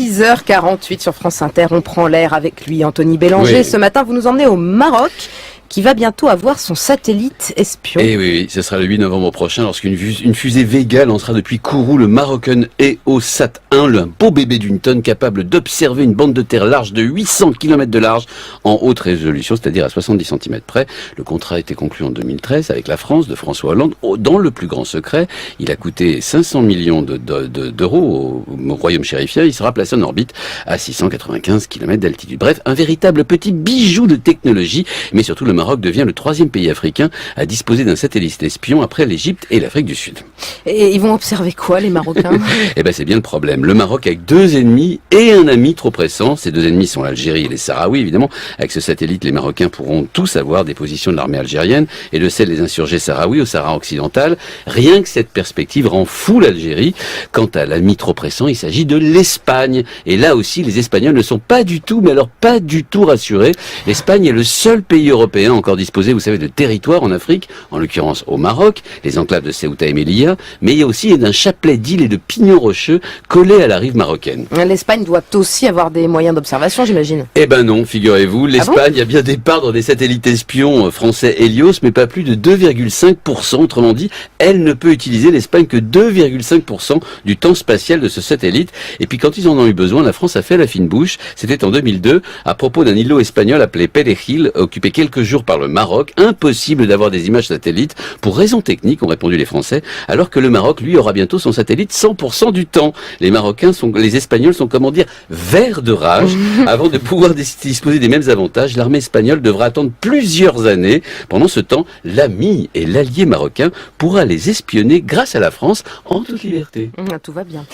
6h48 sur France Inter, on prend l'air avec lui, Anthony Bélanger. Oui. Ce matin, vous nous emmenez au Maroc, qui va bientôt avoir son satellite espion. Et oui, ce sera le 8 novembre prochain lorsqu'une fusée Vega lancera depuis Kourou le Marocain EOSat 1, un beau bébé d'une tonne capable d'observer une bande de terre large de 800 km de large en haute résolution, c'est-à-dire à 70 cm près. Le contrat a été conclu en 2013 avec la France de François Hollande dans le plus grand secret. Il a coûté 500 millions d'euros au royaume chérifien. Il sera placé en orbite à 695 km d'altitude. Bref, un véritable petit bijou de technologie, mais surtout le Maroc devient le 3e pays africain à disposer d'un satellite espion après l'Égypte et l'Afrique du Sud. Et ils vont observer quoi, les Marocains? Eh ben, c'est bien le problème. Le Maroc avec 2 ennemis et un ami trop pressant. Ces 2 ennemis sont l'Algérie et les Sahraouis, évidemment. Avec ce satellite, les Marocains pourront tout savoir des positions de l'armée algérienne et de celles des insurgés sahraouis au Sahara occidental. Rien que cette perspective rend fou l'Algérie. Quant à l'ami trop pressant, il s'agit de l'Espagne. Et là aussi, les Espagnols ne sont pas du tout, mais alors pas du tout rassurés. L'Espagne est le seul pays européen encore disposé, vous savez, de territoire en Afrique, en l'occurrence au Maroc, les enclaves de Ceuta et Melilla, mais il y a aussi d'un chapelet d'îles et de pignons rocheux collés à la rive marocaine. L'Espagne doit aussi avoir des moyens d'observation, j'imagine. Eh ben non, figurez-vous, l'Espagne a bien des parts dans des satellites espions français Helios, mais pas plus de 2,5%. Autrement dit, elle ne peut utiliser l'Espagne que 2,5% du temps spatial de ce satellite. Et puis quand ils en ont eu besoin, la France a fait la fine bouche. C'était en 2002, à propos d'un îlot espagnol appelé Perejil, occupé quelques jours par le Maroc. Impossible d'avoir des images satellites pour raisons techniques, ont répondu les Français, alors que le Maroc, lui, aura bientôt son satellite 100% du temps. Les Espagnols sont, comment dire, verts de rage. Avant de pouvoir disposer des mêmes avantages, l'armée espagnole devra attendre plusieurs années. Pendant ce temps, l'ami et l'allié marocain pourra les espionner grâce à la France en toute liberté. Tout va bien.